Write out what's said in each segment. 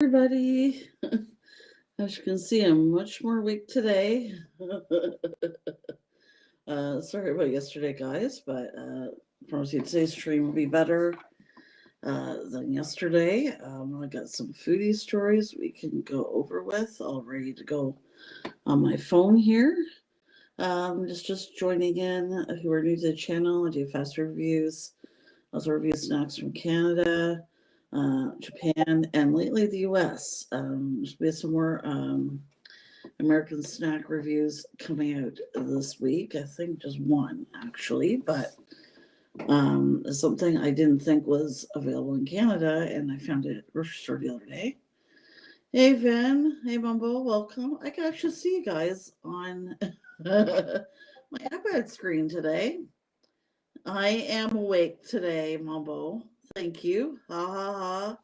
Everybody. As you can see, I'm much more weak today. Sorry about yesterday, guys, but promise you today's stream will be better than yesterday. I got some foodie stories we can go over with, all ready to go on my phone here. Just joining in. If you are new to the channel, I do fast reviews. I also review snacks from Canada, Japan, and lately the US. There's been some more American snack reviews coming out this week. I think just one, actually, but something I didn't think was available in Canada, and I found it at the grocery store the other day. Hey, Vin. Hey, Mumbo. Welcome. I can actually see you guys on my iPad screen today. I am awake today, Mumbo. Thank you. Ha ha ha.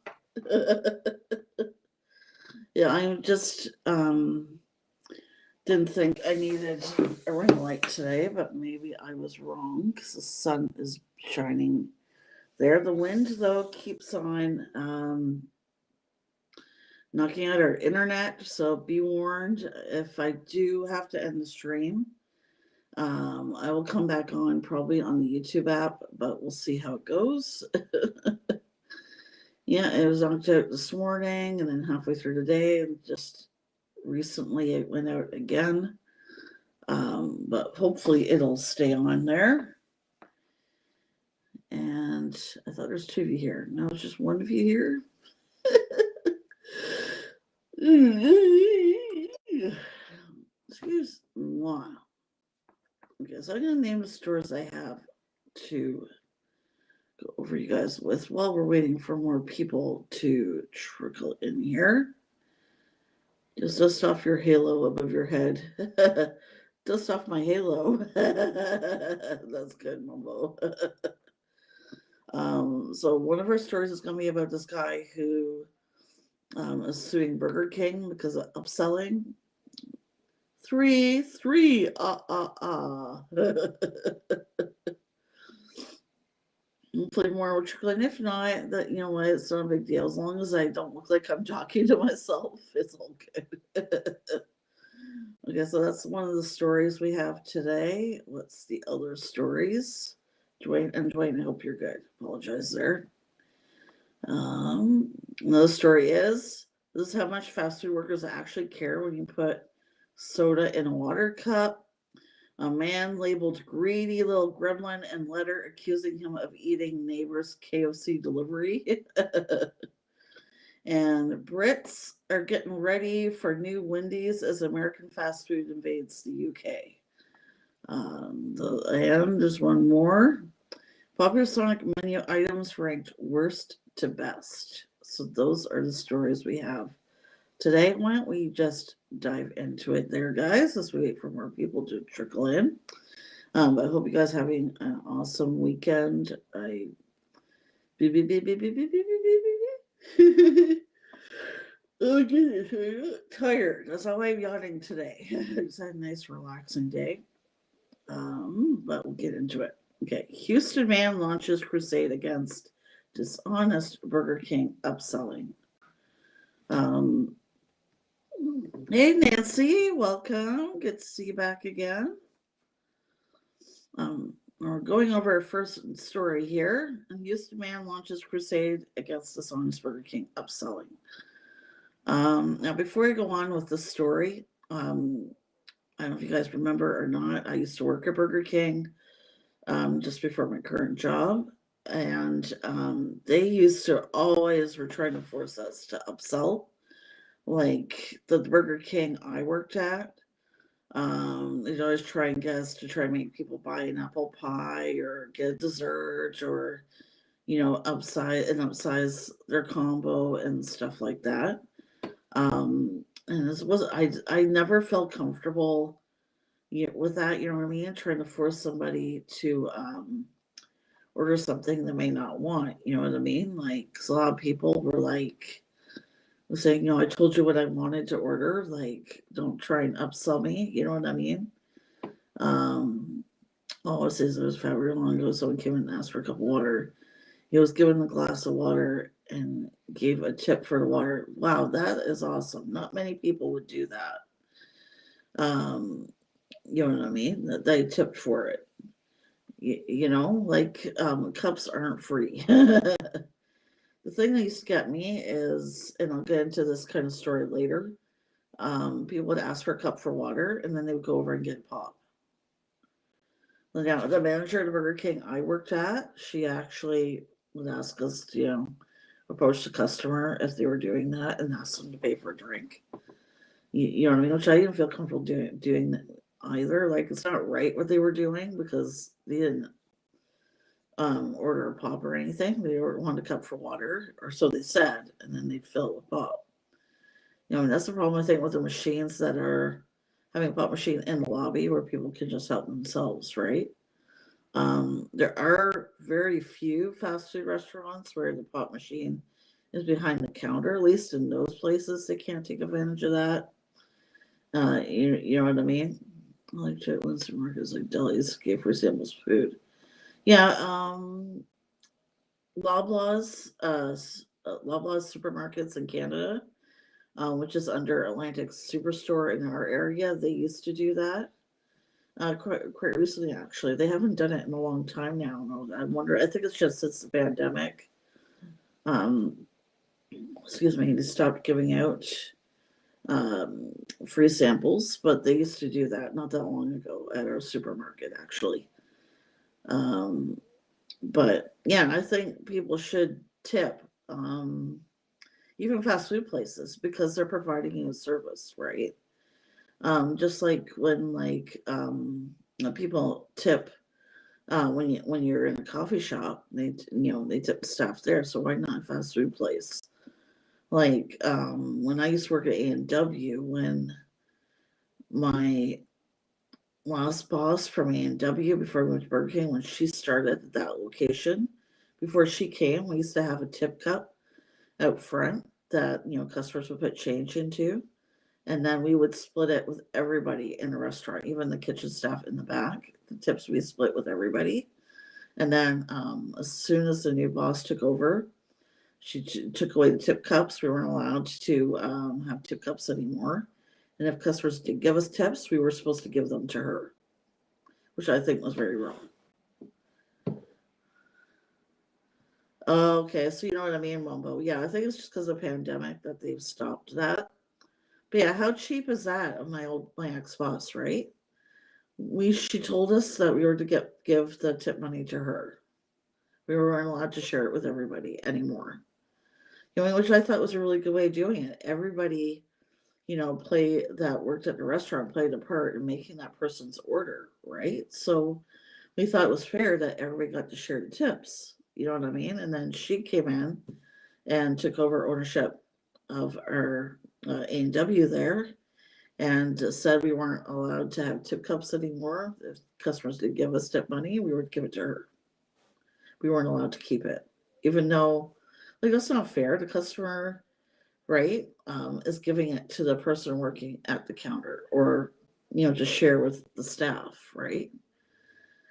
Yeah, I just didn't think I needed a ring light today, but maybe I was wrong because the sun is shining there. The wind, though, keeps on knocking out our internet, so be warned if I do have to end the stream. I will come back on probably on the YouTube app, but we'll see how it goes. Yeah, it was knocked out this morning and then halfway through the day, and just recently it went out again. But hopefully it'll stay on there. And I thought there's two of you here. Now it's just one of you here. Excuse me. Okay, so I'm going to name the stores I have to go over you guys with while we're waiting for more people to trickle in here. Just dust off your halo above your head. Dust off my halo. That's good, Mumbo. So one of our stories is going to be about this guy who is suing Burger King because of upselling. Three. Hopefully more will trickle in. If not, that you know what, it's not a big deal. As long as I don't look like I'm talking to myself, it's all good. Okay, so that's one of the stories we have today. What's the other stories? Dwayne, I hope you're good. Apologize there. Another story is this is how much fast food workers actually care when you put soda in a water cup. A man labeled greedy little gremlin and letter accusing him of eating neighbor's KFC delivery. And Brits are getting ready for new Wendy's as American fast food invades the UK. And there's one more. Popular Sonic menu items ranked worst to best. So those are the stories we have today. Why don't we just dive into it there, guys, as we wait for more people to trickle in. I hope you guys are having an awesome weekend. I'm tired. That's why I'm yawning today. It's a nice, relaxing day. But we'll get into it. Okay, Houston man launches crusade against dishonest Burger King upselling. Hey Nancy, welcome. Good to see you back again. We're going over our first story here. A Houston man launches crusade against dishonest Burger King upselling. Now, before I go on with the story, I don't know if you guys remember or not, I used to work at Burger King just before my current job. And they used to always were trying to force us to upsell. Like the Burger King I worked at, they'd always try and get us to try and make people buy an apple pie or get a dessert or, upsize their combo and stuff like that. And this was I never felt comfortable with that, you know what I mean? Trying to force somebody to order something they may not want, you know what I mean? Like, 'cause a lot of people were like, saying, I told you what I wanted to order. Like, don't try and upsell me. You know what I mean? All it says it was very long ago. Someone came in and asked for a cup of water. He was given a glass of water and gave a tip for the water. Wow, that is awesome. Not many people would do that. You know what I mean? That they tipped for it. You know, like cups aren't free. The thing that used to get me is, and I'll get into this kind of story later. People would ask for a cup for water, and then they would go over and get pop. Now, the manager at the Burger King I worked at, she actually would ask us to, approach the customer if they were doing that and ask them to pay for a drink. You know what I mean? Which I didn't feel comfortable doing that either. Like, it's not right what they were doing because they didn't order a pop or anything. They wanted a cup for water, or so they said, and then they'd fill it with pop. You know, and that's the problem I think with the machines that are having a pop machine in the lobby where people can just help themselves, right? There are very few fast food restaurants where the pop machine is behind the counter. At least in those places, they can't take advantage of that. You know what I mean? I like to when supermarkets like delis gave for samples food. Yeah, Loblaws supermarkets in Canada, which is under Atlantic Superstore in our area, they used to do that. Quite recently, actually. They haven't done it in a long time now. No, I wonder. I think it's just since the pandemic. Um, excuse me, they stopped giving out um, free samples, but they used to do that not that long ago at our supermarket, actually. Um, but yeah, I think people should tip, even fast food places, because they're providing you a service, right? Just like when people tip when you're in a coffee shop, they tip the staff there. So why not a fast food place? Like when I used to work at A&W, when my last boss from A&W before we went to Burger King, when she started at that location, before she came, we used to have a tip cup out front that customers would put change into, and then we would split it with everybody in the restaurant, even the kitchen staff in the back. The tips we split with everybody. And then as soon as the new boss took over, she took away the tip cups. We weren't allowed to have tip cups anymore. And if customers did give us tips, we were supposed to give them to her, which I think was very wrong. Okay, so you know what I mean, Wumbo. Yeah, I think it's just because of the pandemic that they've stopped that. But yeah, how cheap is that of my ex-boss, right? She told us that we were to give the tip money to her. We weren't allowed to share it with everybody anymore. Which I thought was a really good way of doing it. Everybody, play that worked at the restaurant played a part in making that person's order, right? So we thought it was fair that everybody got to share the tips. You know what I mean? And then she came in and took over ownership of our A&W there, and said we weren't allowed to have tip cups anymore. If customers did give us tip money, we would give it to her. We weren't allowed to keep it, even though, like, that's not fair. The customer, right, is giving it to the person working at the counter, or to share with the staff, right?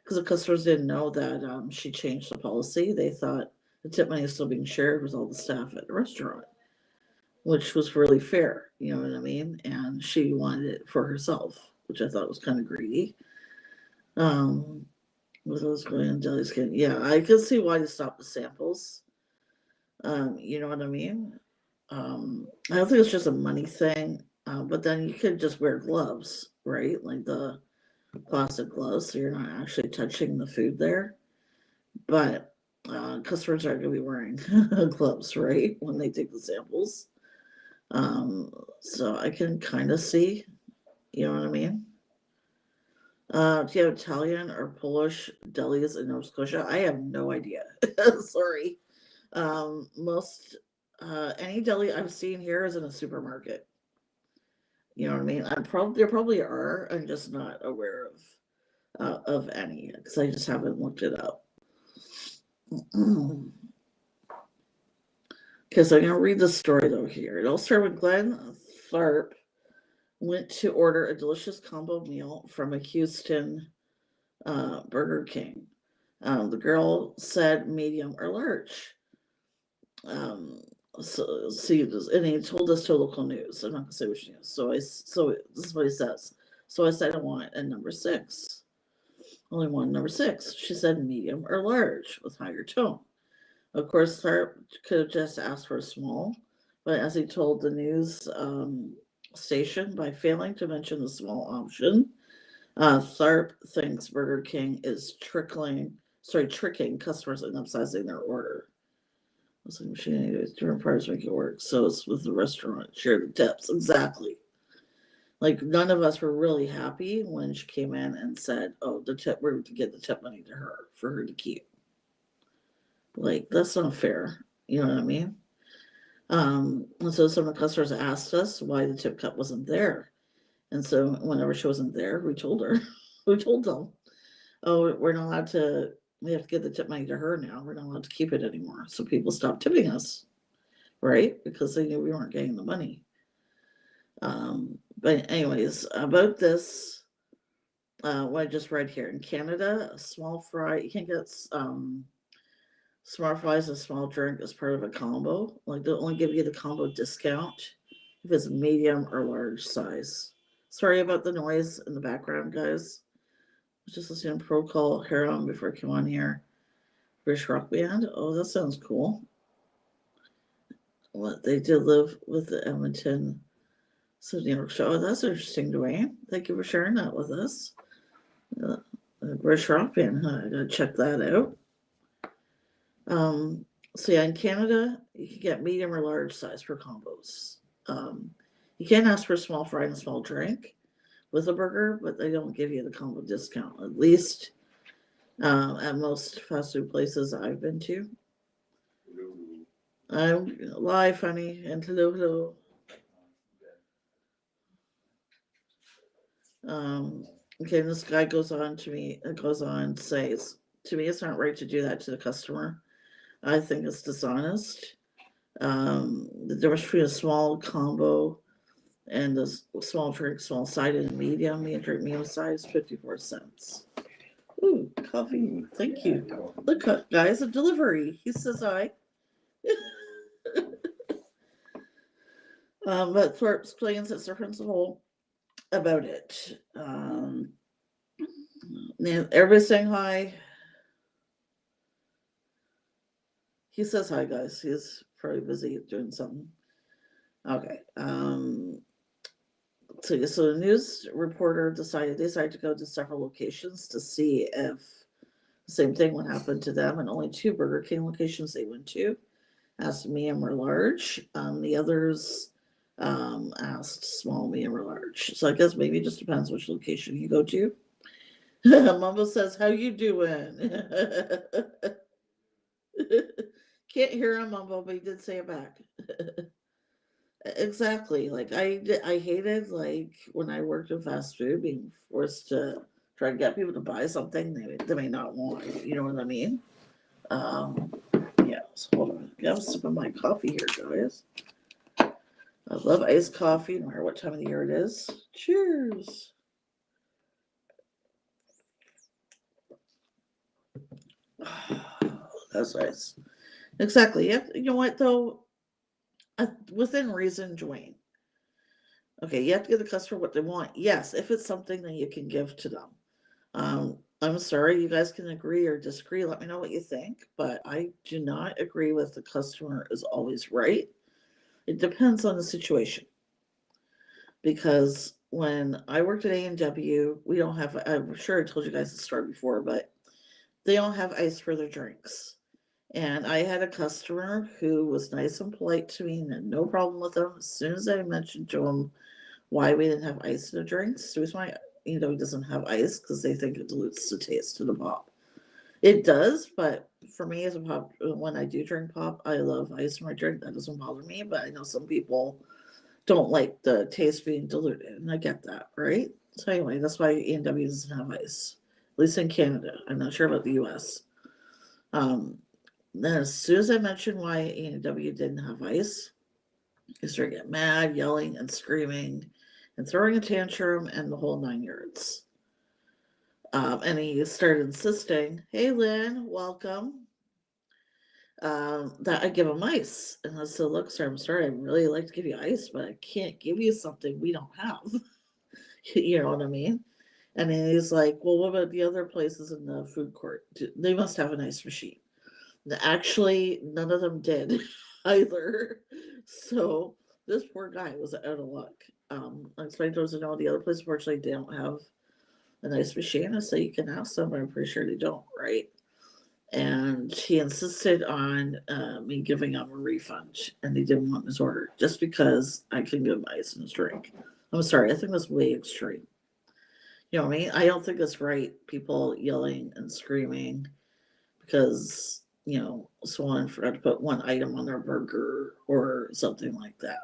Because the customers didn't know that she changed the policy. They thought the tip money is still being shared with all the staff at the restaurant, which was really fair. You know what I mean? And she wanted it for herself, which I thought was kind of greedy. With those going on deli skin, yeah, I can see why they stopped the samples. You know what I mean? I don't think it's just a money thing, but then you could just wear gloves, right? Like the plastic gloves, so you're not actually touching the food there. But customers aren't going to be wearing gloves, right, when they take the samples. So I can kind of see, you know what I mean? Do you have Italian or Polish delis in Nova Scotia? I have no idea. Sorry. Most any deli I've seen here is in a supermarket. You know what I mean? There probably are. I'm just not aware of any because I just haven't looked it up. Okay, so I'm gonna read the story though here. It all started with Glenn Tharp went to order a delicious combo meal from a Houston Burger King. The girl said medium or large. So see, and he told us to local news. I'm not gonna say which news. So this is what he says. So I said I want a number 6. Only one number 6. She said medium or large with higher tone. Of course, Tharp could have just asked for a small, but as he told the news station, by failing to mention the small option, Tharp thinks Burger King is tricking customers and upsizing their order. So machine is different parts make it work. So it's with the restaurant, share the tips. Exactly. Like none of us were really happy when she came in and said, "Oh, the tip, we're to get the tip money to her for her to keep." Like that's not fair. You know what I mean? And so some of the customers asked us why the tip cup wasn't there. And so whenever she wasn't there, we told her, we told them, "Oh, we're not allowed to, we have to give the tip money to her now. We're not allowed to keep it anymore." So people stopped tipping us, right? Because they knew we weren't getting the money. But anyways, about this, what I just read here in Canada, a small fry, you can't get small fries and small drink as part of a combo. Like they'll only give you the combo discount if it's medium or large size. Sorry about the noise in the background, guys. I was just listening to Procol Harum before I came on here. British rock band. Oh, that sounds cool. What they did live with the Edmonton New York show. Oh, that's interesting, Dwayne. Thank you for sharing that with us. British rock band, huh? I gotta check that out. So yeah, in Canada, you can get medium or large size for combos. You can ask for a small fry and a small drink with a burger, but they don't give you the combo discount. At least at most fast food places I've been to. I'm live, honey, and hello. Okay, this guy goes on and says, to me, it's not right to do that to the customer. I think it's dishonest. The difference between a small combo and a small drink, small sided and medium drink, medium size, 54 cents. Ooh, coffee. Thank you. Look, guys, a delivery. He says hi. But Thorpe explains it's their principle about it. Everybody's saying hi. He says hi, guys. He's probably busy doing something. Okay. So the news reporter decided to go to several locations to see if the same thing would happen to them, and only 2 Burger King locations they went to asked medium or large. The others asked small, medium, or large. So I guess maybe it just depends which location you go to. Mumbo says, "How you doing?" Can't hear him, Mumbo, but he did say it back. Exactly. Like I hated like when I worked in fast food being forced to try to get people to buy something they may not want. You know what I mean? Um, yeah. So hold on. I'm sipping my coffee here, guys. I love iced coffee, no matter what time of the year it is. Cheers. That's nice. Exactly. You know what though? Within reason, Dwayne. Okay, you have to give the customer what they want. Yes, if it's something that you can give to them. I'm sorry, you guys can agree or disagree. Let me know what you think. But I do not agree with the customer is always right. It depends on the situation. Because when I worked at A&W, we don't have, I'm sure I told you guys the story before, but they don't have ice for their drinks. And I had a customer who was nice and polite to me and had no problem with them. As soon as I mentioned to him why we didn't have ice in the drinks, the reason why he doesn't have ice because they think it dilutes the taste of the pop. It does, but for me as a pop, when I do drink pop, I love ice in my drink. That doesn't bother me, but I know some people don't like the taste being diluted, and I get that, right? So anyway, that's why A&W doesn't have ice, at least in Canada. I'm not sure about the U.S. Then as soon as I mentioned why A&W didn't have ice, he started getting mad, yelling and screaming, and throwing a tantrum, and the whole 9 yards. And he started insisting, "Hey, Lynn, welcome." that I give them ice. And I said, look, sir, I'm sorry, I'd really like to give you ice, but I can't give you something we don't have. You know what I mean? And then he's like, well, what about the other places in the food court? They must have an ice machine. Actually, none of them did either. So this poor guy was out of luck. I explained to him, no, the other place, unfortunately, they don't have an ice machine. I said, you can ask them, but I'm pretty sure they don't, right? And he insisted on me giving him a refund, and he didn't want his order just because I couldn't give him ice in his drink. I'm sorry, I think that's way extreme. You know what I mean? I don't think it's right. People yelling and screaming because, you know, someone forgot to put one item on their burger or something like that.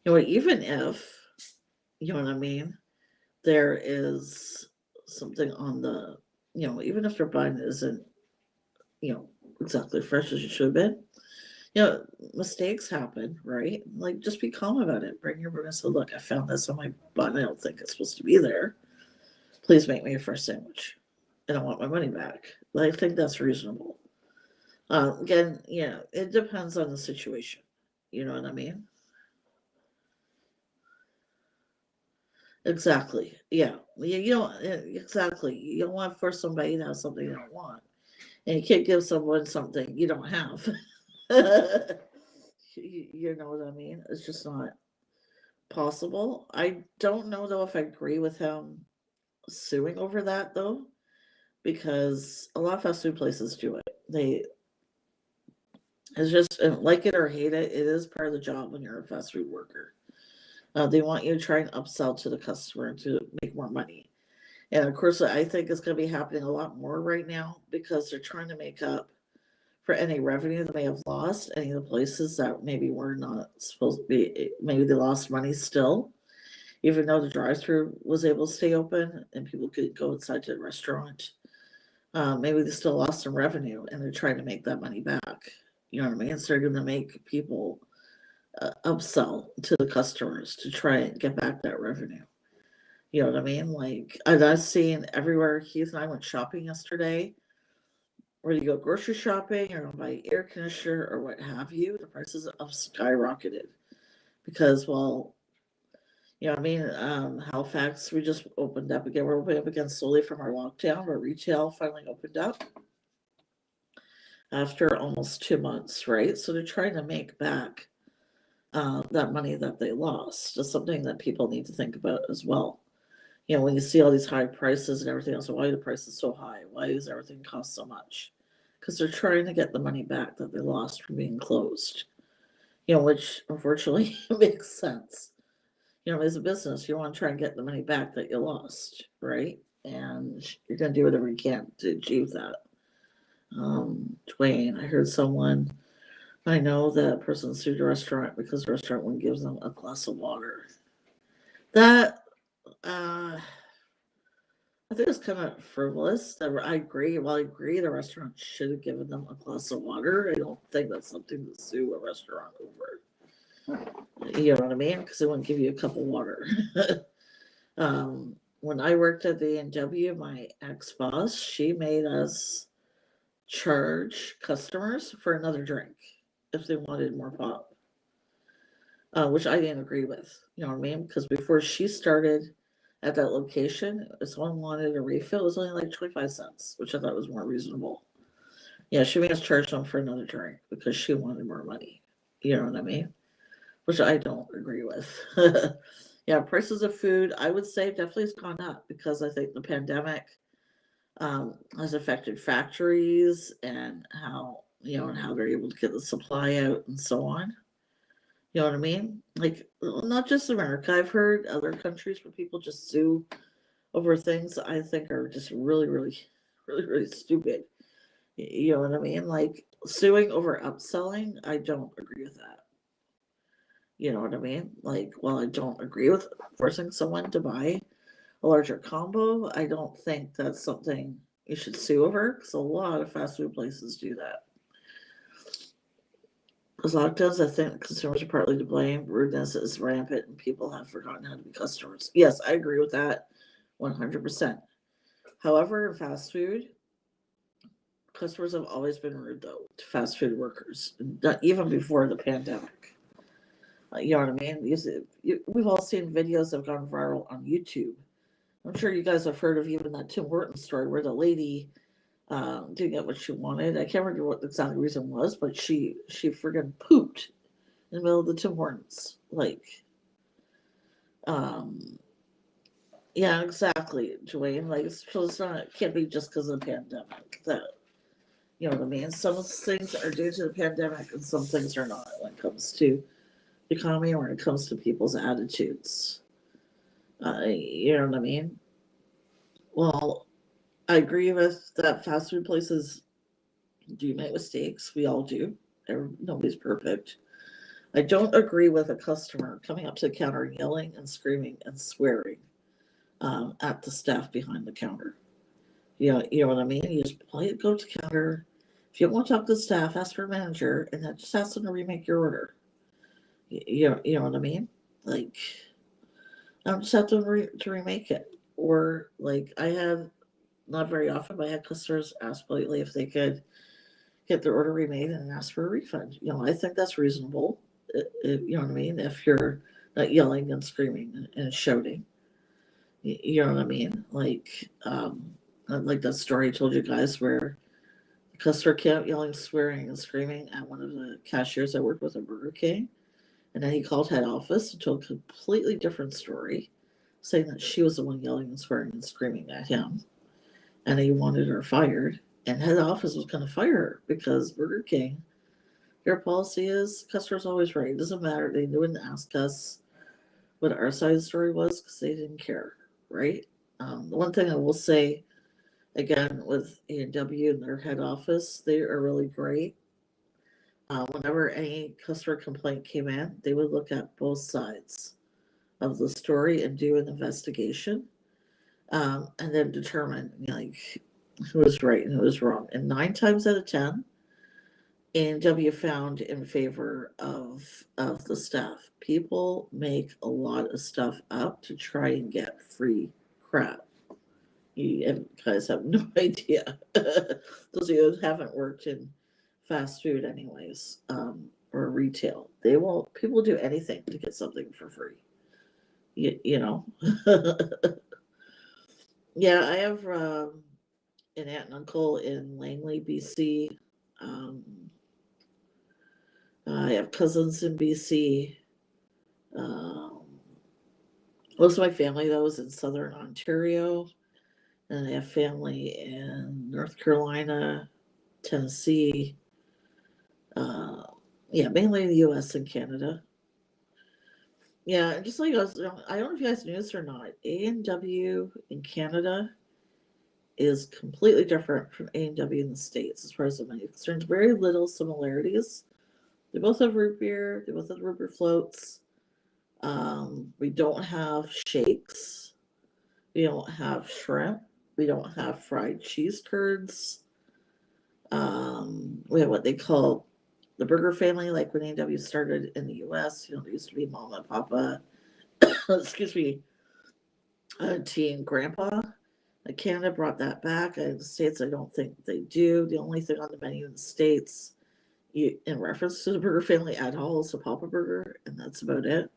You know, even if, you know what I mean, there is something on the, you know, even if their bun isn't, you know, exactly fresh as it should have been, you know, mistakes happen, right? Like, just be calm about it. Bring your burger and say, look, I found this on my bun. I don't think it's supposed to be there. Please make me a fresh sandwich. And I want my money back. I think that's reasonable. Again, yeah, it depends on the situation. You know what I mean? Exactly. Yeah. You don't, exactly. You don't want to force somebody to have something they don't want. And you can't give someone something you don't have. You know what I mean? It's just not possible. I don't know though if I agree with him suing over that though, because a lot of fast food places do it. It's just like it or hate it. It is part of the job when you're a fast food worker. They want you to try and upsell to the customer to make more money. And of course, I think it's going to be happening a lot more right now because they're trying to make up for any revenue they may have lost. Any of the places that maybe were not supposed to be, maybe they lost money still, even though the drive-through was able to stay open and people could go inside to the restaurant. Maybe they still lost some revenue and they're trying to make that money back. You know what I mean? So they're going to make people upsell to the customers to try and get back that revenue. You know what I mean? Like, I've seen everywhere. Keith and I went shopping yesterday. Where you go grocery shopping or buy air conditioner or what have you, the prices have skyrocketed because, well, you know what I mean? Halifax, we just opened up again. We're opening up again slowly from our lockdown. Our retail finally opened up after almost 2 months, right? So they're trying to make back that money that they lost. It's something that people need to think about as well. You know, when you see all these high prices and everything else, why are the prices so high? Why does everything cost so much? Because they're trying to get the money back that they lost from being closed. You know, which unfortunately makes sense. You know, as a business, you want to try and get the money back that you lost, right? And you're going to do whatever you can to achieve that. Dwayne, I heard someone, I know that person sued a restaurant because the restaurant wouldn't give them a glass of water. That, I think it's kind of frivolous. I agree. Well, I agree the restaurant should have given them a glass of water. I don't think that's something to sue a restaurant over. You know what I mean? Because they wouldn't give you a cup of water. When I worked at the A&W, my ex-boss, she made us charge customers for another drink if they wanted more pop, which I didn't agree with. You know what I mean? Because before she started at that location, if someone wanted a refill, it was only like 25 cents, which I thought was more reasonable. Yeah, she made us charge them for another drink because she wanted more money. You know what I mean? Which I don't agree with. Yeah, prices of food, I would say definitely has gone up because I think the pandemic has affected factories and how, you know, and how they're able to get the supply out and so on. You know what I mean? Like, not just America. I've heard other countries where people just sue over things I think are just really, really, really, really stupid. You know what I mean? Like, suing over upselling, I don't agree with that. You know what I mean? Like, while I don't agree with forcing someone to buy a larger combo, I don't think that's something you should sue over because a lot of fast food places do that. Because lockdowns, I think consumers are partly to blame. Rudeness is rampant and people have forgotten how to be customers. Yes, I agree with that 100%. However, in fast food, customers have always been rude, though, to fast food workers, even before the pandemic. You know what I mean? We've all seen videos that have gone viral on YouTube. I'm sure you guys have heard of even that Tim Hortons story where the lady didn't get what she wanted. I can't remember what the exact reason was, but she friggin' pooped in the middle of the Tim Hortons. Like, yeah, exactly, Dwayne. Like, it's not, it can't be just because of the pandemic. That, you know what I mean? Some things are due to the pandemic and some things are not when it comes to the economy or when it comes to people's attitudes. You know what I mean? Well, I agree with that fast food places do make mistakes. We all do. Nobody's perfect. I don't agree with a customer coming up to the counter and yelling and screaming and swearing at the staff behind the counter. You know what I mean? You just go to the counter. If you don't want to talk to the staff, ask for a manager, and then just ask them to remake your order. You know what I mean? Like, I just have to remake it. Or like I had, not very often, but I had customers ask politely if they could get their order remade and ask for a refund. You know, I think that's reasonable. You know what I mean? If you're not yelling and screaming and shouting, you know what I mean? Like that story I told you guys where the customer kept yelling, swearing, and screaming at one of the cashiers I worked with at Burger King. And then he called head office and told a completely different story, saying that she was the one yelling and swearing and screaming at him. And he wanted her fired. And head office was going to fire her because Burger King, their policy is customers always right. It doesn't matter. They didn't ask us what our side of the story was because they didn't care, right? The one thing I will say, again, with A&W and their head office, they are really great. Whenever any customer complaint came in, they would look at both sides of the story and do an investigation, and then determine like who was right and who was wrong. And 9 times out of 10, A&W found in favor of the staff. People make a lot of stuff up to try and get free crap. You guys have no idea. Those of you who haven't worked in fast food, anyways, or retail, they won't. People do anything to get something for free. You know. Yeah, I have an aunt and uncle in Langley, BC. Um, I have cousins in BC. Um, Most of my family, though, is in southern Ontario. And I have family in North Carolina, Tennessee. Uh, yeah, mainly in the US and Canada. Yeah, just like us, I don't know if you guys knew this or not. A&W in Canada is completely different from A&W in the States as far as the menu is concerned. Very little similarities. They both have root beer. They both have root beer floats. We don't have shakes. We don't have shrimp. We don't have fried cheese curds. We have what they call the burger family, like when A&W started in the US. You know, there used to be Mama, Papa, excuse me, Auntie and Grandpa. Canada brought that back. In the States, I don't think they do. The only thing on the menu in the States, in reference to the burger family at all, is a Papa Burger, and that's about it.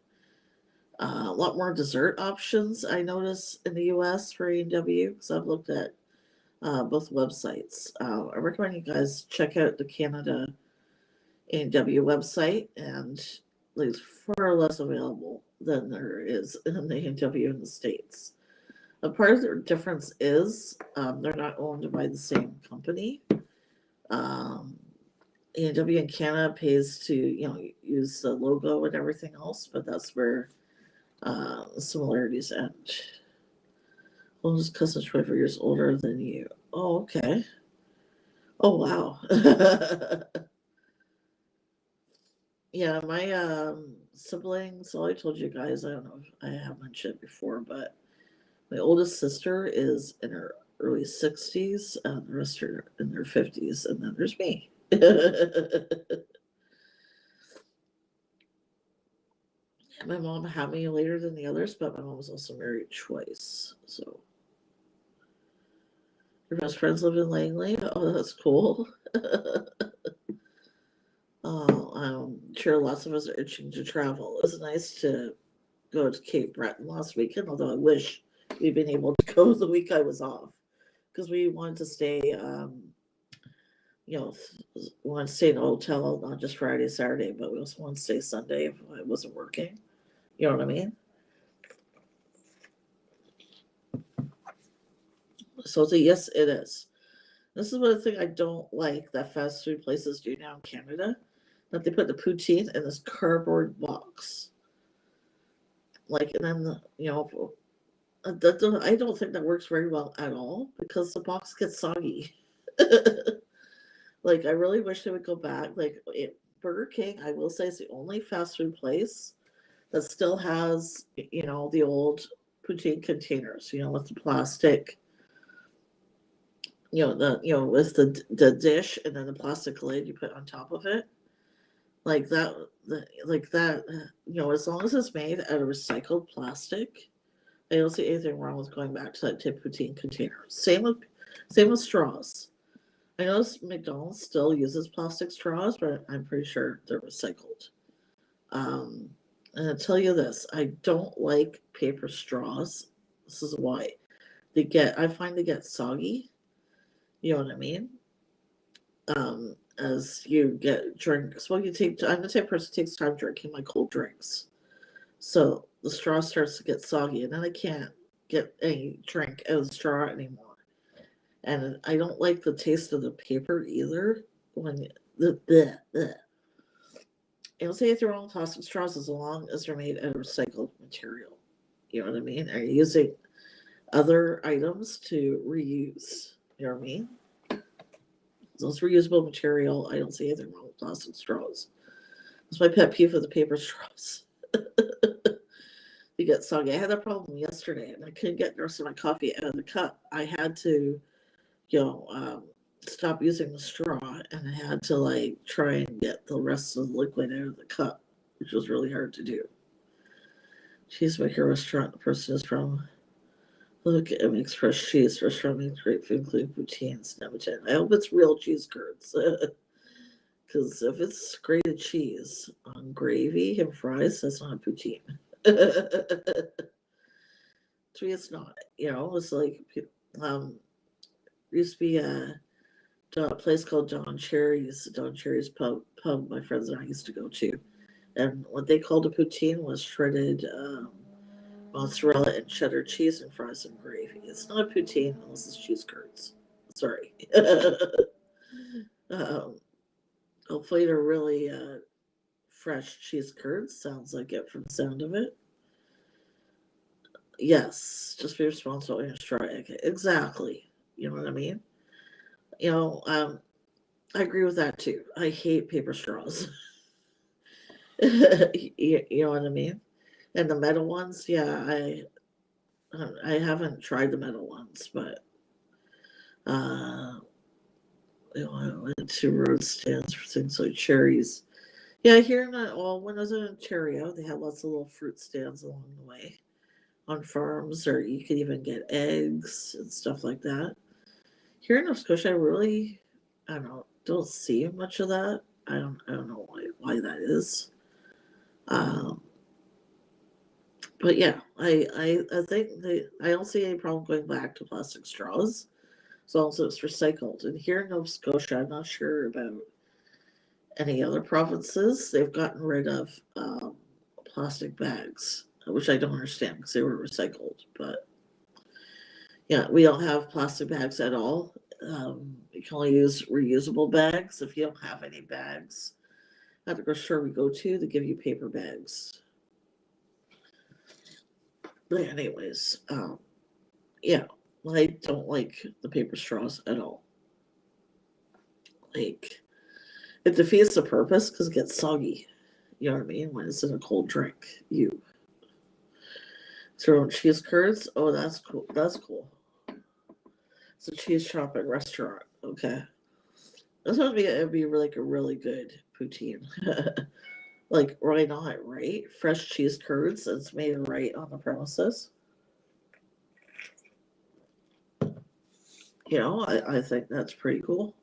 A lot more dessert options I notice in the US for A&W because I've looked at both websites. I recommend you guys check out the Canada A&W website, and it's far less available than there is in the A&W in the States. A part of the difference is they're not owned by the same company. A&W in Canada pays to use the logo and everything else, but that's where similarities end. Oldest cousin's 24 years older than you. Oh, okay. Oh, wow. Yeah, my siblings, well, I told you guys, I don't know if I have mentioned it before, but my oldest sister is in her early 60s, and the rest are in their 50s, and then there's me. My mom had me later than the others, but my mom was also married twice, so Your best friends live in Langley? Oh, that's cool. Oh, I'm sure lots of us are itching to travel. It was nice to go to Cape Breton last weekend, although I wish we'd been able to go the week I was off because we wanted to stay, you know, wanted to stay in a hotel, not just Friday, Saturday, but we also wanted to stay Sunday if I wasn't working. You know what I mean? So yes, it is. This is one thing I don't like that fast food places do now in Canada, that they put the poutine in this cardboard box. Like, and then, I don't think that works very well at all because the box gets soggy. Like, I really wish they would go back. Like, Burger King, I will say, is the only fast food place that still has, the old poutine containers, with the plastic, with the dish and then the plastic lid you put on top of it. Like that, as long as it's made out of recycled plastic, I don't see anything wrong with going back to that tip poutine container. Same with straws. I know McDonald's still uses plastic straws, but I'm pretty sure they're recycled. And I'll tell you this, I don't like paper straws. This is why. I find they get soggy. You know what I mean? As you get drinks. Well, I'm the type of person who takes time drinking my cold drinks. So the straw starts to get soggy, and then I can't get any drink out of the straw anymore. And I don't like the taste of the paper either. When the I don't say if they're all plastic straws as long as they're made out of recycled material. You know what I mean? Are you using other items to reuse? You know what I mean? Those reusable material, I don't see anything wrong with plastic straws. That's my pet peeve with the paper straws. You get soggy. I had that problem yesterday, and I couldn't get the rest of my coffee out of the cup. I had to, stop using the straw, and I had to try and get the rest of the liquid out of the cup, which was really hard to do. Cheesemaker restaurant. The person is from. Look, it makes fresh cheese. Restaurant makes great food, including poutines. I hope it's real cheese curds. Because if it's grated cheese on gravy and fries, that's not a poutine. To me, it's not. It's like used to be a place called Don Cherry's pub. My friends and I used to go to, and what they called a poutine was shredded mozzarella and cheddar cheese and fries and gravy. It's not a poutine unless it's cheese curds. Sorry. Hopefully they're really fresh cheese curds. Sounds like it from the sound of it. Yes, just be responsible in your straw egg. Exactly. You know what I mean? I agree with that too. I hate paper straws. You know what I mean? And the metal ones, yeah, I haven't tried the metal ones, but I went to road stands for things like cherries. Yeah, here when I was in Ontario, they had lots of little fruit stands along the way on farms, or you could even get eggs and stuff like that. Here in Nova Scotia, I don't see much of that. I don't know why that is. But yeah, I think I don't see any problem going back to plastic straws as long as it's recycled. And here in Nova Scotia, I'm not sure about any other provinces. They've gotten rid of plastic bags, which I don't understand because they were recycled. But yeah, we don't have plastic bags at all. You can only use reusable bags. If you don't have any bags at the grocery store we go to, they give you paper bags. But anyways, yeah, I don't like the paper straws at all. Like, it defeats the purpose because it gets soggy. You know what I mean? When it's in a cold drink, you throw in cheese curds. Oh, that's cool. That's cool. It's a cheese shop and restaurant. Okay, this would be it'd be like a really good poutine. Like, why not? Right? Fresh cheese curds that's made right on the premises. I think that's pretty cool.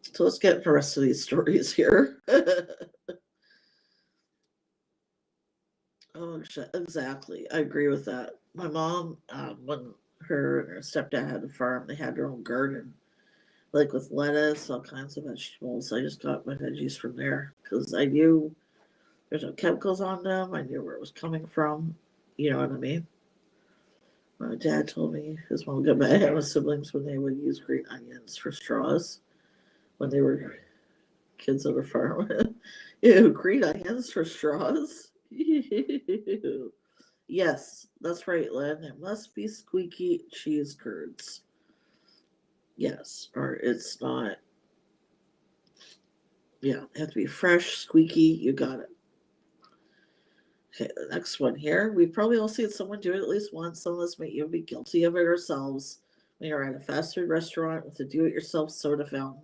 So let's get the rest of these stories here. Oh, exactly. I agree with that. My mom, when her and her stepdad had a farm, they had their own garden, like with lettuce, all kinds of vegetables. I just got my veggies from there because I knew there's no chemicals on them. I knew where it was coming from. You know what I mean? My dad told me his mom got mad at his siblings when they would use green onions for straws when they were kids on the farm. Ew, green onions for straws? Ew. Yes, that's right, Lynn. It must be squeaky cheese curds. Yes, or it's not. Yeah, it have to be fresh, squeaky. You got it. Okay, the next one here. We've probably all seen someone do it at least once. Some of us may even be guilty of it ourselves. When you're at a fast food restaurant with a do it yourself soda fountain.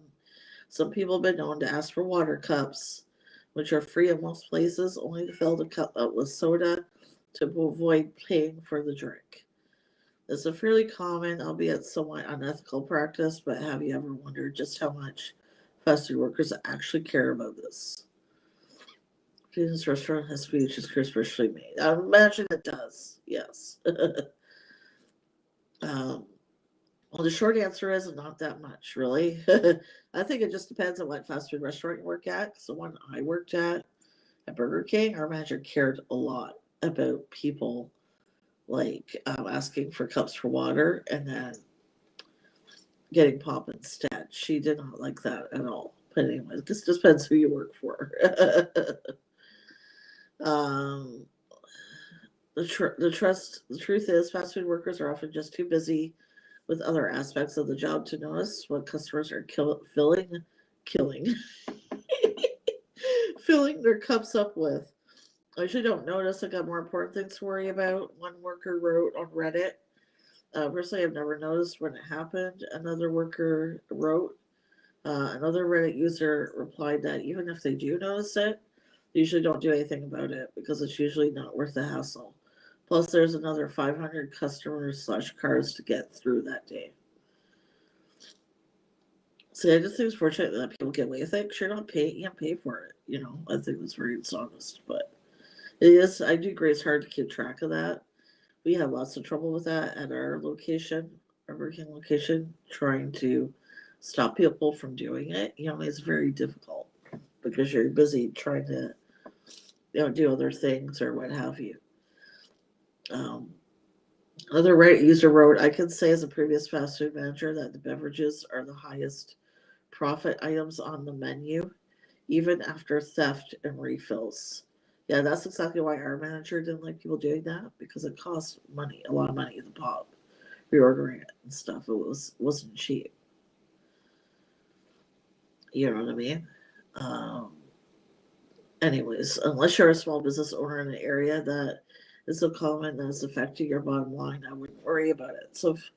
Some people have been known to ask for water cups, which are free in most places, only to fill the cup up with soda to avoid paying for the drink. It's a fairly common, albeit somewhat unethical practice, but have you ever wondered just how much fast food workers actually care about this? This restaurant has to be just crisply made. I imagine it does, yes. um, well, the short answer is not that much, really. I think it just depends on what fast food restaurant you work at. So the one I worked at Burger King, our manager cared a lot about people like asking for cups for water and then getting pop instead. She did not like that at all. But anyway, this depends who you work for. um, the truth is, fast food workers are often just too busy with other aspects of the job to notice what customers are killing, filling their cups up with. I usually don't notice. I got more important things to worry about. One worker wrote on Reddit. Personally, I've never noticed when it happened. Another worker wrote. Another Reddit user replied that even if they do notice it, they usually don't do anything about it because it's usually not worth the hassle. Plus, there's another 500 customers/cars to get through that day. See, I just think it's fortunate that people get away with it. 'Cause you're not paying, you can't pay for it. I think that's very dishonest. But it is. I do agree. It's hard to keep track of that. We have lots of trouble with that at our location, our working location, trying to stop people from doing it. It's very difficult because you're busy trying to, do other things or what have you. Um, Other Reddit user wrote, I can say as a previous fast food manager that the beverages are the highest profit items on the menu, even after theft and refills. Yeah, that's exactly why our manager didn't like people doing that because it cost money, a lot of money at the pop, reordering it and stuff. Wasn't cheap. You know what I mean? Um, Anyways, unless you're a small business owner in an area that is so common that it's affecting your bottom line, I wouldn't worry about it. So if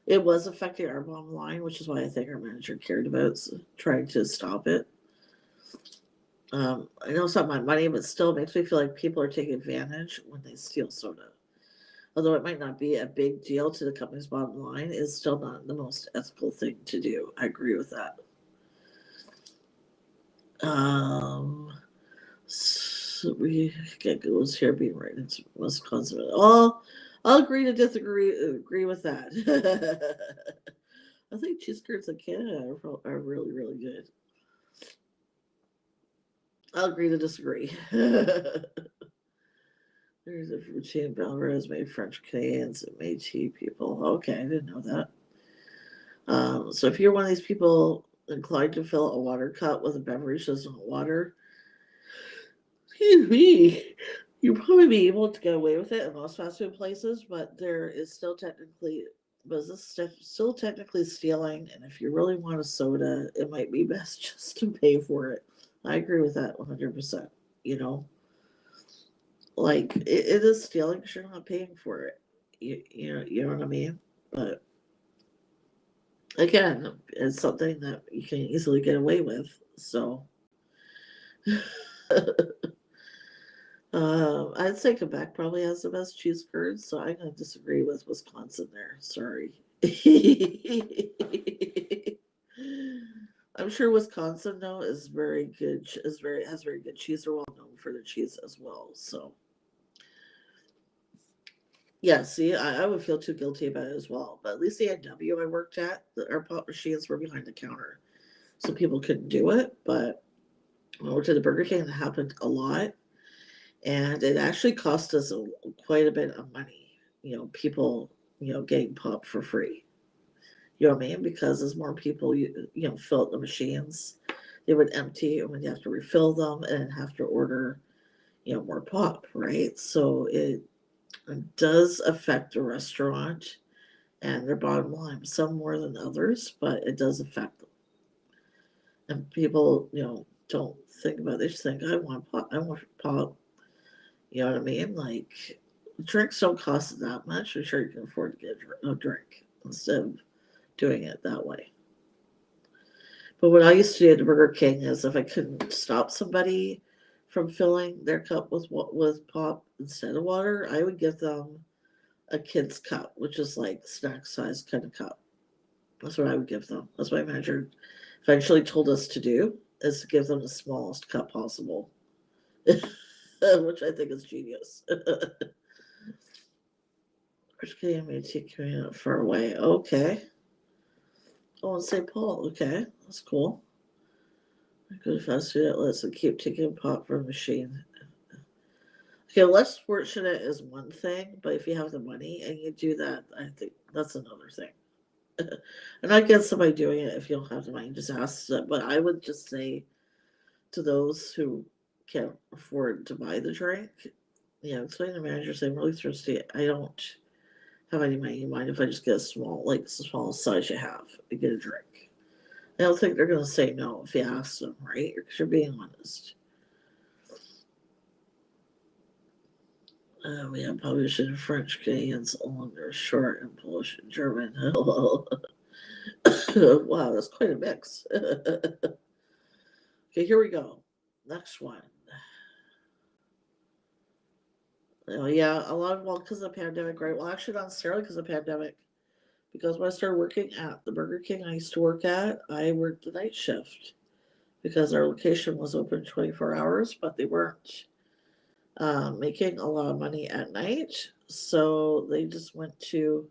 it was affecting our bottom line, which is why I think our manager cared about trying to stop it. I know it's not my money, but still makes me feel like people are taking advantage when they steal soda. Although it might not be a big deal to the company's bottom line, it's still not the most ethical thing to do. I agree with that. So we get goes here being right into Wisconsin. I'll agree to disagree. Agree with that. I think cheese curds in Canada are really really good. I'll agree to disagree. There's a routine Belrose made French Canadians and Métis people. Okay, I didn't know that. So if you're one of these people inclined to fill a water cup with a beverage that's not water, excuse me, you'll probably be able to get away with it in most fast food places, but there is still technically business still technically stealing. And if you really want a soda, it might be best just to pay for it. I agree with that 100%. You know, like it is stealing because you're not paying for it. You know what I mean? But again, it's something that you can easily get away with. So I'd say Quebec probably has the best cheese curds, so I'm going to disagree with Wisconsin there. Sorry. I'm sure Wisconsin though is very good. Has very good cheese. They're well known for their cheese as well. So yeah, see, I would feel too guilty about it as well. But at least the A&W I worked at, our pop machines were behind the counter, so people couldn't do it. But when I worked at the Burger King, it happened a lot, and it actually cost us quite a bit of money. People, getting pop for free. You know what I mean? Because as more people, fill up the machines, they would empty, and we'd have to refill them and have to order, more pop, right? So it does affect the restaurant and their bottom line, some more than others, but it does affect them. And people, don't think about it. They just think, I want pop. I want pop. You know what I mean? Like, drinks don't cost that much. I'm sure you can afford to get a drink instead of doing it that way. But what I used to do at the Burger King is if I couldn't stop somebody from filling their cup with pop instead of water, I would give them a kid's cup, which is like snack size kind of cup. That's what I would give them. That's what my manager eventually told us to do, is to give them the smallest cup possible, which I think is genius. Which KMAT coming out far away. Okay. Oh, in St. Paul. Okay. That's cool. Go to fast food outlets and keep taking pop from a machine. Okay, less fortunate is one thing, but if you have the money and you do that, I think that's another thing. And I get somebody doing it if you don't have the money, just ask them. But I would just say to those who can't afford to buy the drink, explain to the manager, say, I'm really thirsty. I don't have any money. You mind if I just get a small, like the smallest size you have, and get a drink? I don't think they're going to say no if you ask them, right? Because you're being honest. We have published in French, Canadians, Hollander, short, and Polish, and German. Wow, that's quite a mix. Okay, here we go. Next one. Oh, yeah, a lot of, well, because of the pandemic, right? Well, actually, not necessarily because of the pandemic. Because when I started working at the Burger King I used to work at, I worked the night shift because our location was open 24 hours, but they weren't making a lot of money at night. So they just went to,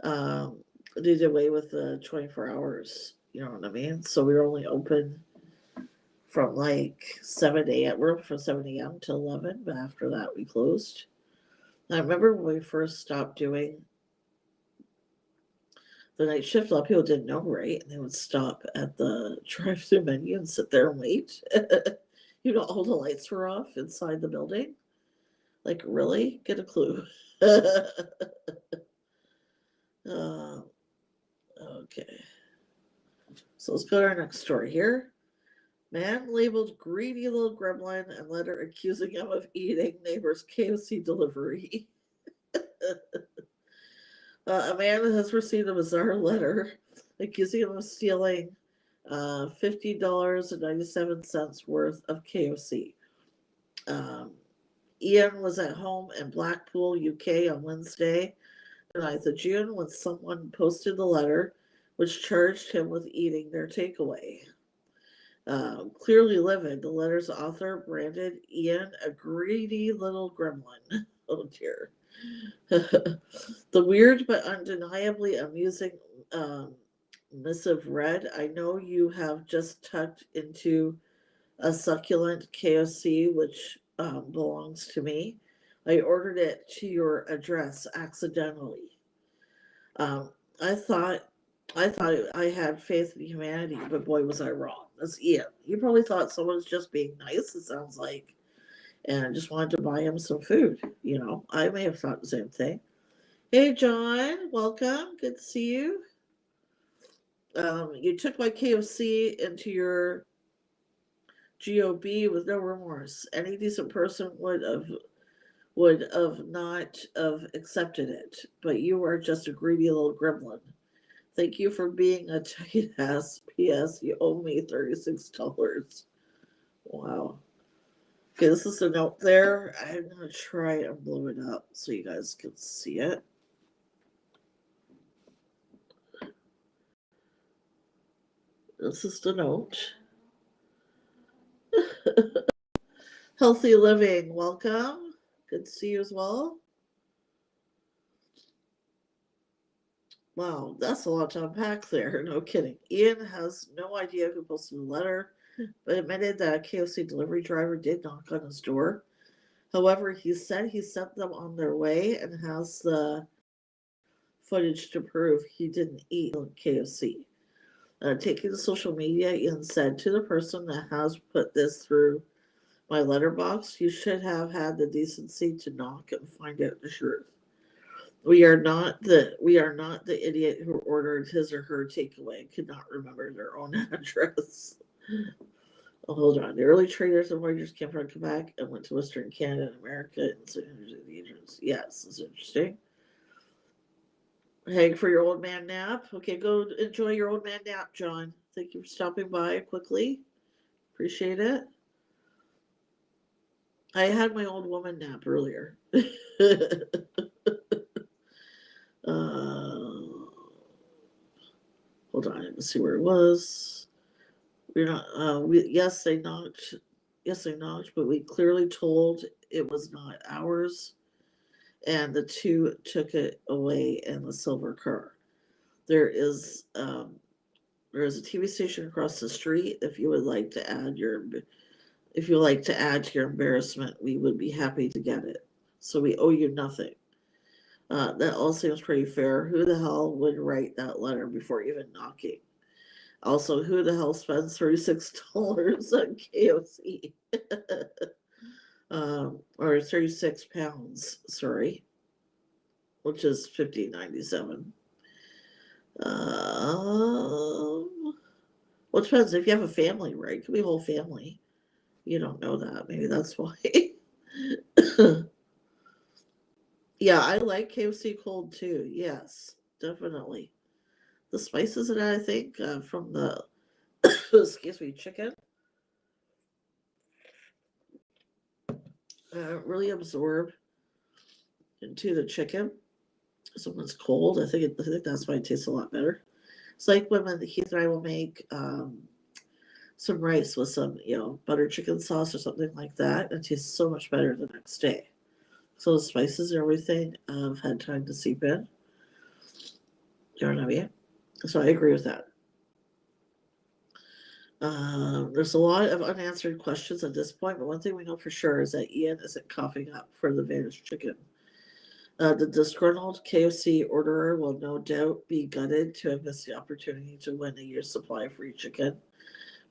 um, did away with the 24 hours. You know what I mean? So we were only open from like 7 a.m. We're open from 7 a.m. to 11, but after that we closed. And I remember when we first stopped doing the night shift, a lot of people didn't know, right? And they would stop at the drive-through menu and sit there and wait. All the lights were off inside the building. Like, really? Get a clue. uh, okay. So let's go to our next story here. Man labeled greedy little gremlin and letter accusing him of eating neighbor's KFC delivery. A man has received a bizarre letter accusing him of stealing $50.97 worth of KFC. Um, Ian was at home in Blackpool, UK on Wednesday, the 9th of June, when someone posted the letter which charged him with eating their takeaway. Clearly livid, the letter's author branded Ian a greedy little gremlin. Oh dear. The weird but undeniably amusing missive read, I know you have just tucked into a succulent KFC which belongs to me. I ordered it to your address accidentally. Um, I thought I had faith in humanity, but boy was I wrong. That's Ian. You probably thought someone was just being nice, it sounds like, and just wanted to buy him some food. I may have thought the same thing. Hey, John, welcome. Good to see you. You took my KFC into your GOB with no remorse. Any decent person would not have accepted it, but you are just a greedy little gremlin. Thank you for being a tight ass. P.S. You owe me $36. Wow. Okay, this is the note there. I'm gonna try and blow it up so you guys can see it. This is the note. Healthy living, welcome. Good to see you as well. Wow, that's a lot to unpack there. No kidding. Ian has no idea who posted the letter, but admitted that a KFC delivery driver did knock on his door. However, he said he sent them on their way and has the footage to prove he didn't eat KFC. Taking to social media, Ian said, to the person that has put this through my letterbox, you should have had the decency to knock and find out the truth. We are not the idiot who ordered his or her takeaway and could not remember their own address. Oh, hold on. The early traders and voyagers came from Quebec and went to Western Canada and America and so the agents. Yes, it's interesting. Hang for your old man nap. Okay, go enjoy your old man nap, John. Thank you for stopping by quickly. Appreciate it. I had my old woman nap earlier. Hold on, let's see where it was. We're not. Yes, they knocked. Yes, they knocked, but we clearly told it was not ours, and the two took it away in the silver car. There is a TV station across the street. If you would like to add to your embarrassment, we would be happy to get it. So we owe you nothing. That all seems pretty fair. Who the hell would write that letter before even knocking? Also, who the hell spends $36 on KFC? Or 36 pounds, sorry, which is $15.97. Well, it depends if you have a family, right? It could be a whole family. You don't know that. Maybe that's why. Yeah, I like KFC cold too. Yes, definitely. The spices in it, I think, from the excuse me, chicken, really absorb into the chicken. So when it's cold, I think that's why it tastes a lot better. It's like when Heath and I will make some rice with some, butter chicken sauce or something like that. It tastes so much better the next day. So the spices and everything have had time to seep in. You know what I mean? So I agree with that. There's a lot of unanswered questions at this point, but one thing we know for sure is that Ian isn't coughing up for the vanished chicken. The disgruntled KFC orderer will no doubt be gutted to have missed the opportunity to win a year's supply of free chicken,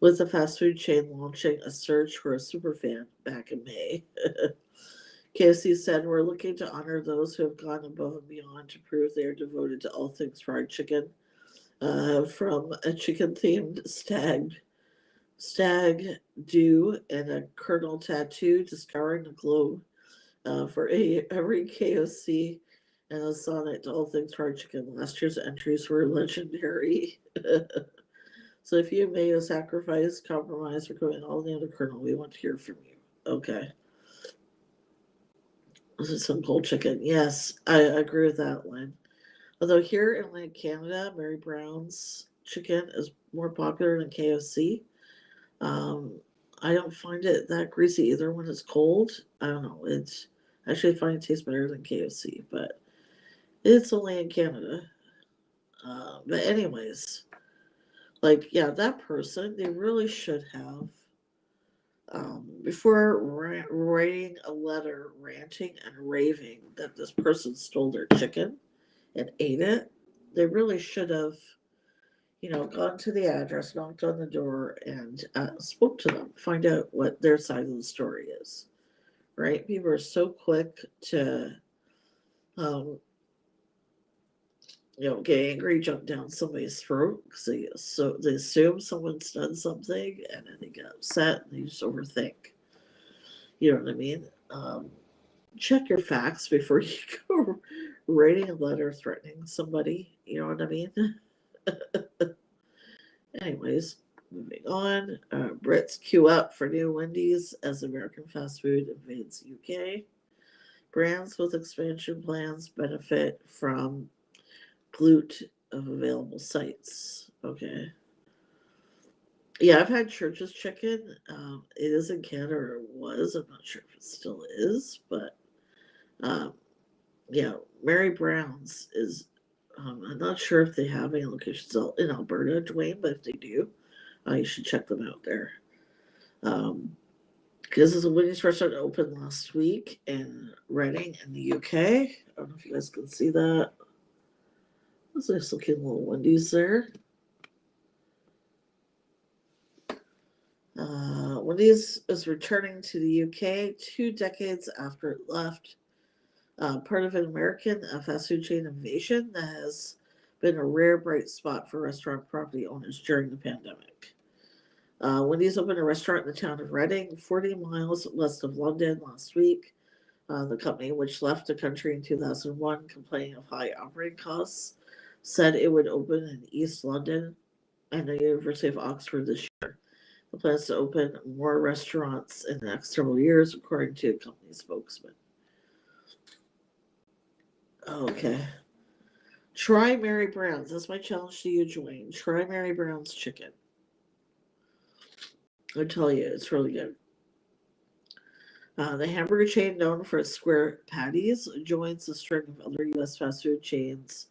with the fast food chain launching a search for a superfan back in May. KFC said, we're looking to honor those who have gone above and beyond to prove they are devoted to all things fried chicken, from a chicken-themed stag do and a colonel tattoo to scouring the globe for every KFC and a sonnet to all things fried chicken. Last year's entries were legendary. So if you made a sacrifice, compromise, or commit all the other colonel, we want to hear from you. Okay. This is some cold chicken. Yes, I agree with that one. Although here in Atlantic Canada, Mary Brown's chicken is more popular than KFC. I don't find it that greasy either when it's cold. I don't know. It's actually I find it tastes better than KFC, but it's only in Canada. But anyways, that person, they really should have before writing a letter ranting and raving that this person stole their chicken and ate it, they really should have, gone to the address, knocked on the door, and spoke to them, find out what their side of the story is. Right? People are so quick to, um, get angry, jump down somebody's throat because they assume someone's done something, and then they get upset and they just overthink. You know what I mean? Check your facts before you go writing a letter threatening somebody. You know what I mean? Anyways, moving on. Brits queue up for new Wendy's as American fast food invades UK. Brands with expansion plans benefit from glut of available sites. Okay. Yeah, I've had Church's chicken. It is in Canada, or it was. I'm not sure if it still is, but um, yeah, Mary Brown's is. I'm not sure if they have any locations in Alberta, Dwayne, but if they do, you should check them out there. Because this is a Wendy's restaurant opened last week in Reading in the UK. I don't know if you guys can see that. There's a nice looking little Wendy's there. Wendy's is returning to the UK 2 decades after it left. Part of an American fast food chain invasion that has been a rare bright spot for restaurant property owners during the pandemic. Wendy's opened a restaurant in the town of Reading, 40 miles west of London, last week. The company, which left the country in 2001 complaining of high operating costs, said it would open in East London and the University of Oxford this year. The plans to open more restaurants in the next several years, according to a company spokesman. Okay. Try Mary Brown's. That's my challenge to you, Dwayne. Try Mary Brown's chicken. I tell you, it's really good. The hamburger chain, known for its square patties, joins a string of other U.S. fast food chains,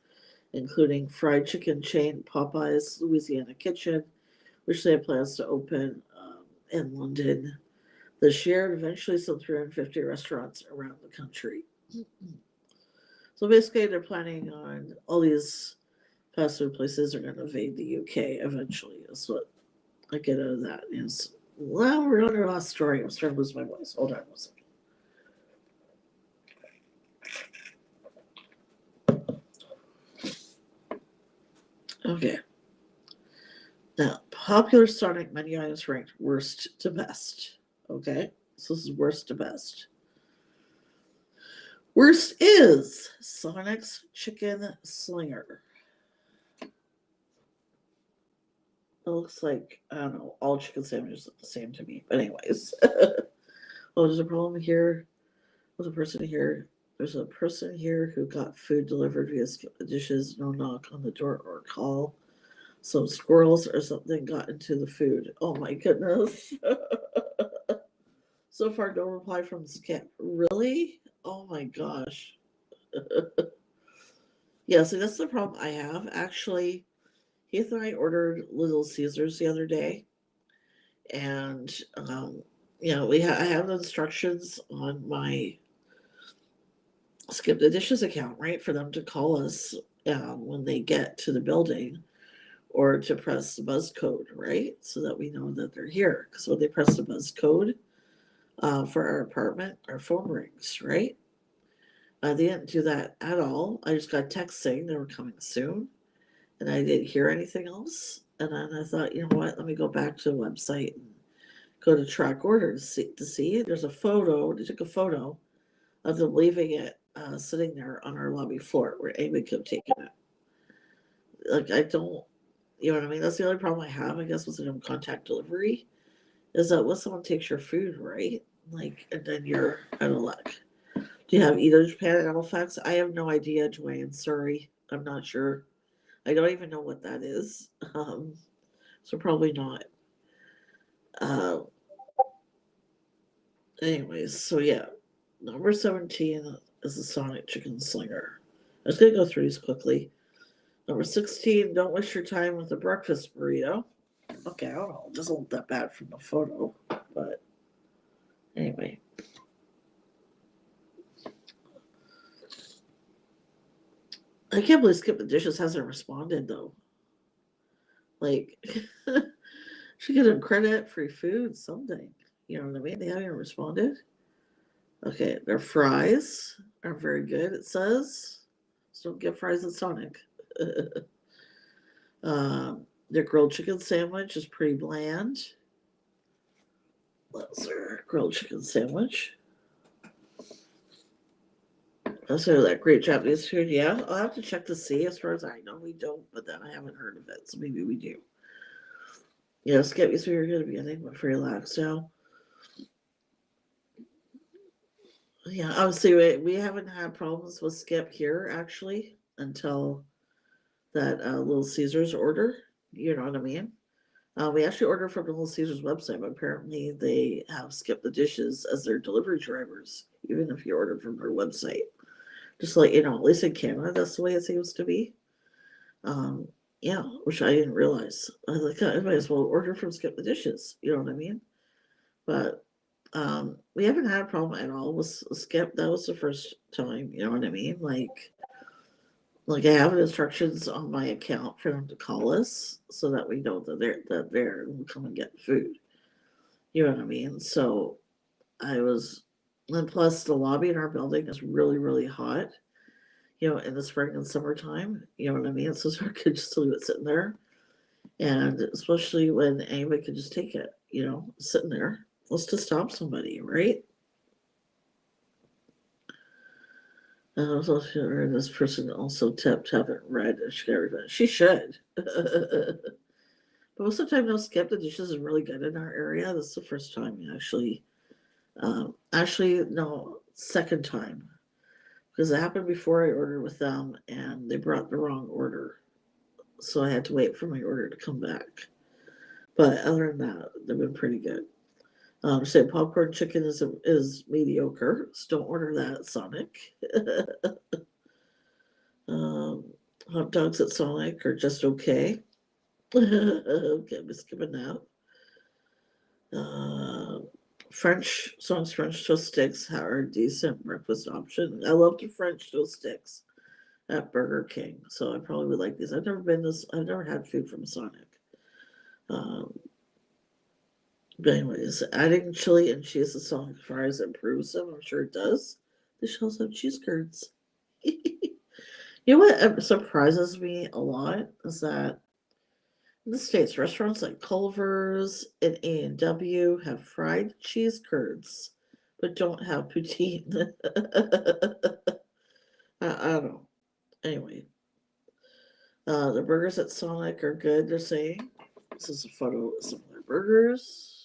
including fried chicken chain Popeyes Louisiana Kitchen, which they have plans to open in London this year, and eventually some 350 restaurants around the country. So basically, they're planning on all these fast food places are going to invade the UK eventually. That's what I get out of that. Is well, we're on our last story. I'm starting to lose my voice. Hold on 1 second. Okay. Now, popular Sonic menu items ranked worst to best. Okay, so this is worst to best. Worst is Sonic's Chicken Slinger. It looks like, I don't know, all chicken sandwiches look the same to me. But anyways. Oh, there's a problem here. There's a person here. There's a person here who got food delivered via Skip the Dishes, no knock on the door or call. Some squirrels or something got into the food. Oh my goodness. So far, no reply from Skip. Really? Oh my gosh. Yeah, so that's the problem I have. Actually, Heath and I ordered Little Caesars the other day, and I have the instructions on my Skip the Dishes account, right, for them to call us when they get to the building, or to press the buzz code, right, so that we know that they're here. Because when they press the buzz code for our apartment, our phone rings, right? They didn't do that at all. I just got a text saying they were coming soon, and I didn't hear anything else. And then I thought, you know what? Let me go back to the website and go to track order to see. There's a photo. They took a photo of them leaving it sitting there on our lobby floor where anybody could have taken it. Like, I don't, you know what I mean? That's the only problem I have, I guess, with the contact delivery, is that when someone takes your food, right? Like, and then you're out of luck. Do you have Edo Japan in Halifax? I have no idea, Dwayne. Sorry. I'm not sure. I don't even know what that is. So probably not. Uh, Anyways, so yeah. Number 17 is the Sonic Chicken Slinger. I was going to go through these quickly. Number 16, don't waste your time with a breakfast burrito. Okay, I don't know. It doesn't look that bad from the photo. But anyway. I can't believe Skip the Dishes hasn't responded, though. Like, should get him credit, free food, something. You know what I mean? They haven't responded. Okay, their fries are very good, it says. So don't get fries at Sonic. Their grilled chicken sandwich is pretty bland. That's their grilled chicken sandwich. So that great Japanese food, yeah. I'll have to check to see. As far as I know, we don't, but then I haven't heard of it, so maybe we do. Yeah, Skip used to be very good at the beginning, but very relaxed now. Yeah, obviously we haven't had problems with Skip here actually until that Little Caesars order. You know what I mean? We actually ordered from the Little Caesars website, but apparently they have Skip the Dishes as their delivery drivers, even if you order from their website. Just to let you know, at least in Canada, that's the way it seems to be. Um, yeah, which I didn't realize. I was like, I might as well order from Skip the Dishes. You know what I mean? But we haven't had a problem at all with Skip. That was the first time. You know what I mean? Like I have instructions on my account for them to call us so that we know that they're and we'll come and get food. You know what I mean? So I was, and plus the lobby in our building is really, really hot. You know, in the spring and summertime. You know what I mean? So I could just leave it sitting there, and especially when anybody could just take it. You know, sitting there. Let's just stop somebody, right? This person also tipped, haven't read, she should. But most of the time, no, Skip the Dishes is really good in our area. This is the first time we actually, no, second time. Because it happened before I ordered with them and they brought the wrong order. So I had to wait for my order to come back. But other than that, they've been pretty good. Say popcorn chicken is mediocre. So don't order that at Sonic. Hot dogs at Sonic are just okay. Okay, I'm skipping that. Sonic's French toast sticks are a decent breakfast option. I love the French toast sticks at Burger King, so I probably would like these. I've never had food from Sonic. But anyways, adding chili and cheese to Sonic fries improves them. I'm sure it does. They should also have cheese curds. You know what surprises me a lot is that in the States, restaurants like Culver's and A&W have fried cheese curds, but don't have poutine. I don't know. Anyway, the burgers at Sonic are good, they're saying. This is a photo of some of their burgers.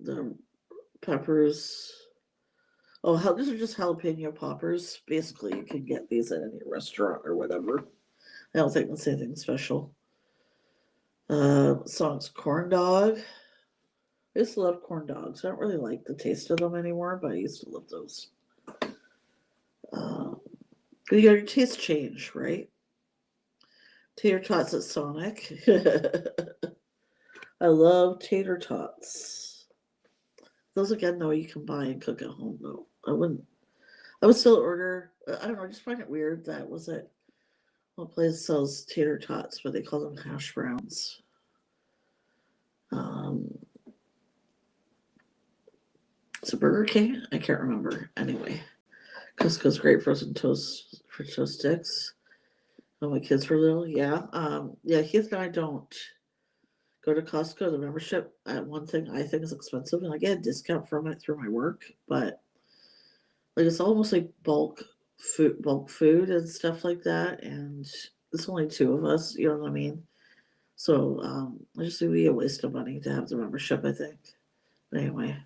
The peppers. Oh, these are just jalapeno poppers. Basically, you can get these at any restaurant or whatever. I don't think that's anything special. Sonic's corn dog. I used to love corn dogs. I don't really like the taste of them anymore, but I used to love those. You got your taste change, right? Tater tots at Sonic. I love tater tots. Those again, though, you can buy and cook at home. Though I wouldn't. I would still order. I don't know. I just find it weird that was it. One place sells tater tots, but they call them hash browns. It's a Burger King. I can't remember. Anyway, Costco's great frozen toast for toast sticks. When my kids were little, yeah. Yeah, Heath and I don't go to Costco. The membership, one thing I think is expensive, and I get a discount from it through my work, but like it's almost like bulk food and stuff like that, and it's only two of us. You know what I mean? So I just think it'd be a waste of money to have the membership. I think. Anyway,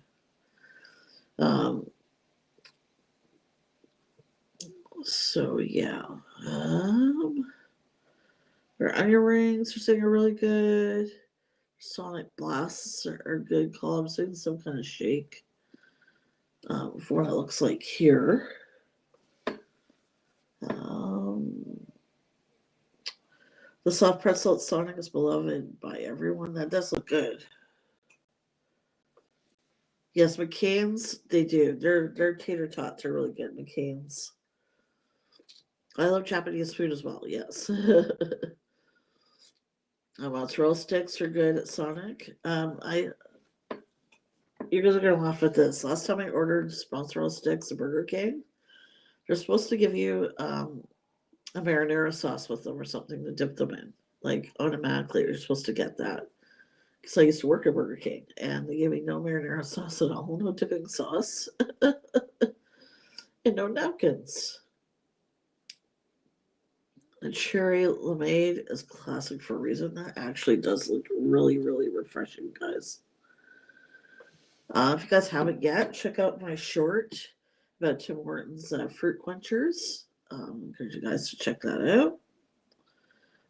so yeah, their onion rings are saying are really good. Sonic blasts are good. Call them some kind of shake. For what it looks like here. The soft pretzel at Sonic is beloved by everyone. That does look good. Yes, McCain's, they do. Their tater tots are really good. McCain's. I love Japanese food as well. Yes. Mozzarella sticks are good at Sonic. You guys are gonna laugh at this. Last time I ordered mozzarella sticks at Burger King, they're supposed to give you a marinara sauce with them or something to dip them in. Like automatically, you're supposed to get that. Because I used to work at Burger King, and they gave me no marinara sauce at all, no dipping sauce, and no napkins. The cherry lemonade is classic for a reason. That actually does look really, really refreshing, guys. If you guys haven't yet, check out my short about Tim Hortons fruit quenchers. Encourage you guys to check that out.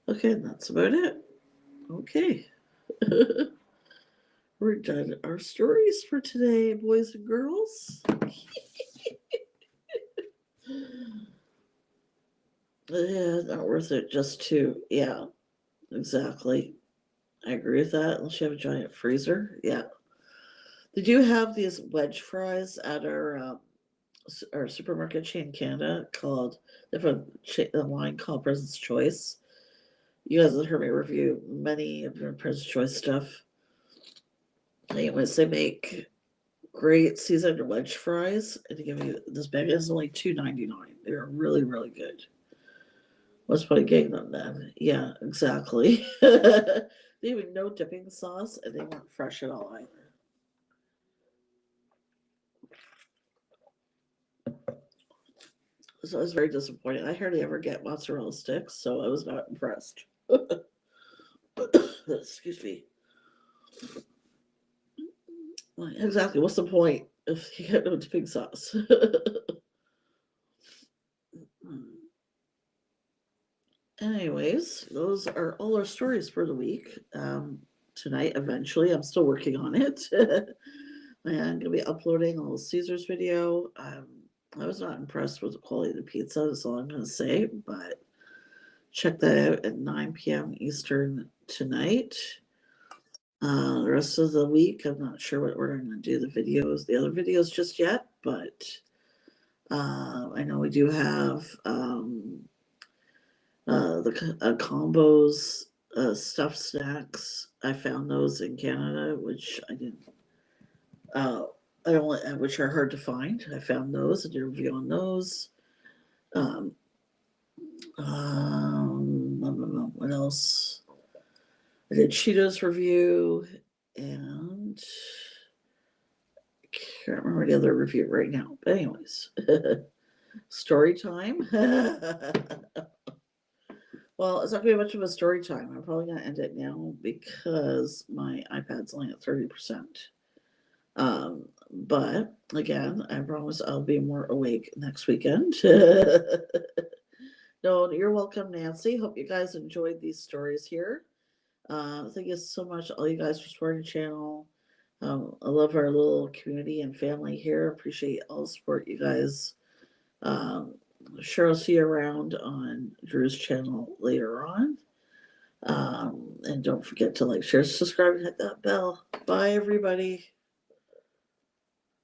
Okay, that's about it. Okay. We're done our stories for today, boys and girls. Yeah, not worth it just to, yeah, exactly. I agree with that, unless you have a giant freezer. Yeah. Did you have these wedge fries at our supermarket chain in Canada called, they have a line called President's Choice? You guys have heard me review many of their President's Choice stuff. Anyways, they make great seasoned wedge fries, and they give you this bag. It's only $2.99. They're really, really good. What's the point of getting them then? Yeah, exactly. They have no dipping sauce, and they weren't fresh at all either. So I was very disappointed. I hardly ever get mozzarella sticks, so I was not impressed. Excuse me. Exactly. What's the point if you get no dipping sauce? Anyways, those are all our stories for the week. Tonight, eventually, I'm still working on it. I'm gonna be uploading a little Caesar's video. I was not impressed with the quality of the pizza. That's all I'm gonna say. But check that out at 9 p.m. Eastern tonight. The rest of the week, I'm not sure what order I'm gonna do the other videos just yet. But I know we do have the combos, stuffed snacks. I found those in Canada, which I didn't. I don't, which are hard to find. I found those. I did a review on those. Um, what else? I did Cheetos review, and I can't remember the other review right now. But anyways, story time. Well, it's not gonna be much of a story time. I'm probably gonna end it now because my iPad's only at 30%. But again, I promise I'll be more awake next weekend. No, you're welcome, Nancy. Hope you guys enjoyed these stories here. Thank you so much, all you guys, for supporting the channel. I love our little community and family here. Appreciate all the support, you guys. Sure, I'll see you around on Drew's channel later on. And don't forget to like, share, subscribe, and hit that bell. Bye, everybody.